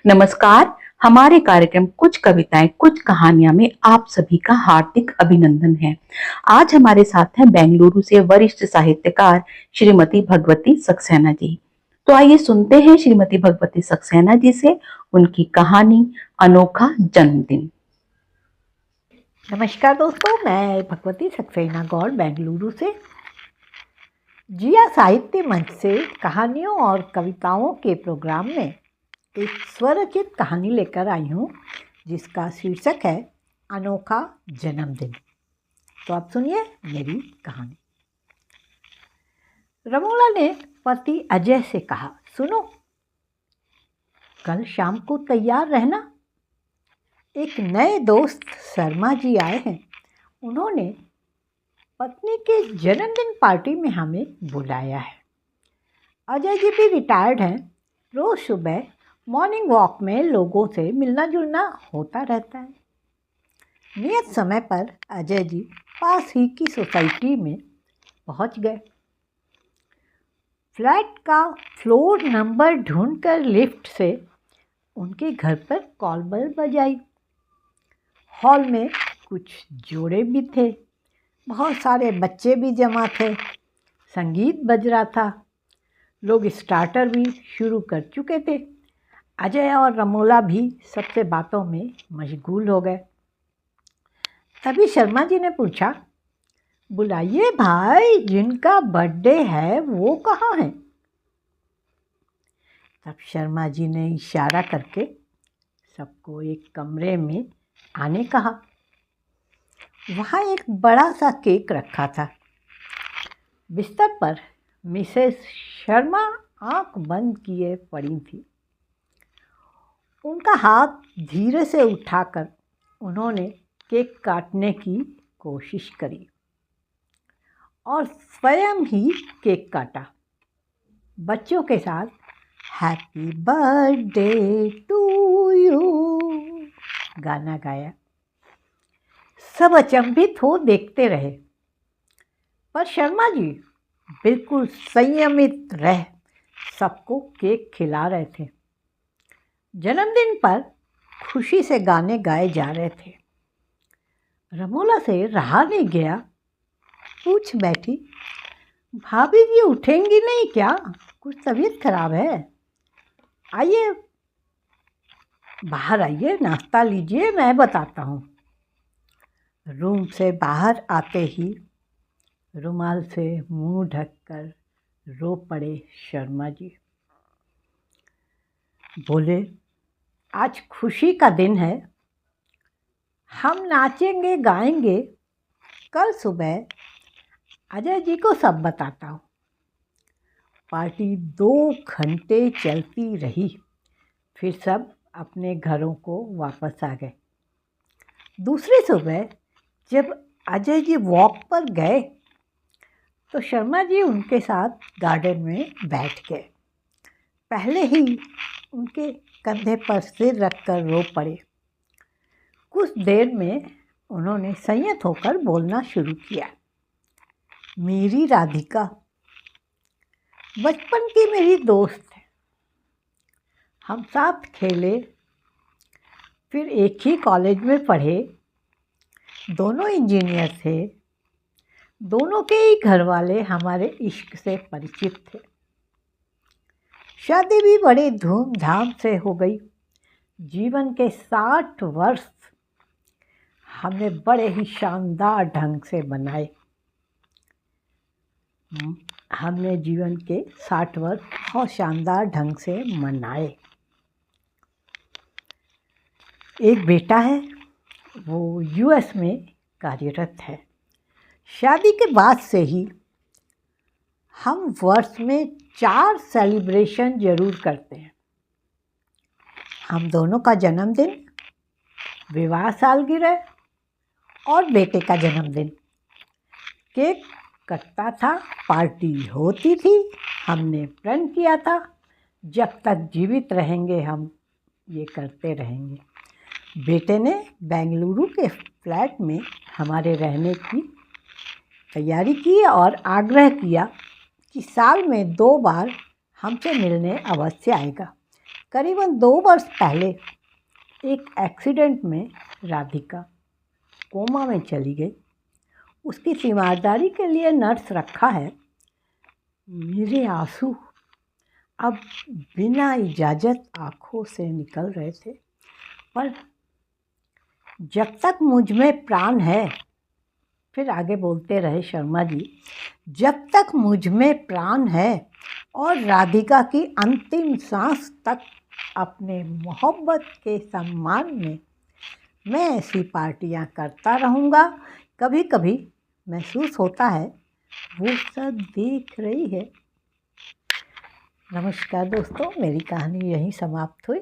नमस्कार। हमारे कार्यक्रम कुछ कविताएं कुछ कहानियां में आप सभी का हार्दिक अभिनंदन है। आज हमारे साथ हैं बेंगलुरु से वरिष्ठ साहित्यकार श्रीमती भगवती सक्सेना जी। तो आइए सुनते हैं श्रीमती भगवती सक्सेना जी से उनकी कहानी अनोखा जन्मदिन। नमस्कार दोस्तों, मैं भगवती सक्सेना गौड़ बेंगलुरु से जिया साहित्य मंच से कहानियों और कविताओं के प्रोग्राम में एक स्वरचित कहानी लेकर आई हूँ जिसका शीर्षक है अनोखा जन्मदिन। तो आप सुनिए मेरी कहानी। रमोला ने पति अजय से कहा, सुनो, कल शाम को तैयार रहना। एक नए दोस्त शर्मा जी आए हैं। उन्होंने पत्नी के जन्मदिन पार्टी में हमें बुलाया है। अजय जी भी रिटायर्ड हैं। रोज़ सुबह मॉर्निंग वॉक में लोगों से मिलना जुलना होता रहता है। नियत समय पर अजय जी पास ही की सोसाइटी में पहुंच गए। फ्लैट का फ्लोर नंबर ढूंढकर लिफ्ट से उनके घर पर कॉल बेल बजाई। हॉल में कुछ जोड़े भी थे, बहुत सारे बच्चे भी जमा थे, संगीत बज रहा था, लोग स्टार्टर भी शुरू कर चुके थे। अजय और रमोला भी सबसे बातों में मशगूल हो गए। तभी शर्मा जी ने पूछा, बुलाइए भाई, जिनका बर्थडे है वो कहाँ है? तब शर्मा जी ने इशारा करके सबको एक कमरे में आने कहा। वहाँ एक बड़ा सा केक रखा था। बिस्तर पर मिसेस शर्मा आंख बंद किए पड़ी थी। उनका हाथ धीरे से उठाकर उन्होंने केक काटने की कोशिश करी और स्वयं ही केक काटा। बच्चों के साथ हैप्पी बर्थडे टू यू गाना गाया। सब अचंभित हो देखते रहे, पर शर्मा जी बिल्कुल संयमित रह सबको केक खिला रहे थे। जन्मदिन पर खुशी से गाने गाए जा रहे थे। रमोला से रहा नहीं गया, पूछ बैठी, भाभी जी उठेंगी नहीं क्या? कुछ तबीयत खराब है? आइए बाहर आइए, नाश्ता लीजिए, मैं बताता हूँ। रूम से बाहर आते ही रुमाल से मुंह ढककर रो पड़े शर्मा जी। बोले, आज खुशी का दिन है, हम नाचेंगे गाएंगे। कल सुबह अजय जी को सब बताता हूँ। पार्टी 2 घंटे चलती रही, फिर सब अपने घरों को वापस आ गए। दूसरी सुबह जब अजय जी वॉक पर गए तो शर्मा जी उनके साथ गार्डन में बैठ गए। पहले ही उनके कंधे पर सिर रखकर रो पड़े। कुछ देर में उन्होंने संयत होकर बोलना शुरू किया। मेरी राधिका बचपन की मेरी दोस्त है। हम साथ खेले, फिर एक ही कॉलेज में पढ़े। दोनों इंजीनियर थे। दोनों के ही घर वाले हमारे इश्क से परिचित थे। शादी भी बड़े धूमधाम से हो गई। जीवन के 60 वर्ष हमने बड़े ही शानदार ढंग से बनाए। हमने जीवन के 60 वर्ष बहुत शानदार ढंग से मनाए। एक बेटा है, वो यूएस में कार्यरत है। शादी के बाद से ही हम वर्ष में 4 सेलिब्रेशन जरूर करते हैं। हम दोनों का जन्मदिन, विवाह सालगिरह और बेटे का जन्मदिन। केक कटता था, पार्टी होती थी। हमने प्रण किया था, जब तक जीवित रहेंगे हम ये करते रहेंगे। बेटे ने बेंगलुरु के फ्लैट में हमारे रहने की तैयारी की और आग्रह किया कि साल में 2 बार हमसे मिलने अवश्य आएगा। करीबन 2 वर्ष पहले एक एक्सीडेंट में राधिका कोमा में चली गई। उसकी तीमारदारी के लिए नर्स रखा है। मेरे आंसू अब बिना इजाज़त आँखों से निकल रहे थे, पर जब तक मुझ में प्राण है, फिर आगे बोलते रहे शर्मा जी, जब तक मुझ में प्राण है और राधिका की अंतिम सांस तक अपने मोहब्बत के सम्मान में मैं ऐसी पार्टियां करता रहूँगा। कभी कभी महसूस होता है वो सब देख रही है। नमस्कार दोस्तों, मेरी कहानी यहीं समाप्त हुई।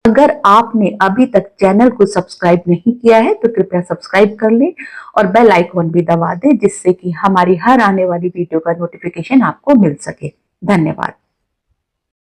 अगर आपने अभी तक चैनल को सब्सक्राइब नहीं किया है तो कृपया सब्सक्राइब कर लें और बेल आइकॉन भी दबा दें, जिससे कि हमारी हर आने वाली वीडियो का नोटिफिकेशन आपको मिल सके। धन्यवाद।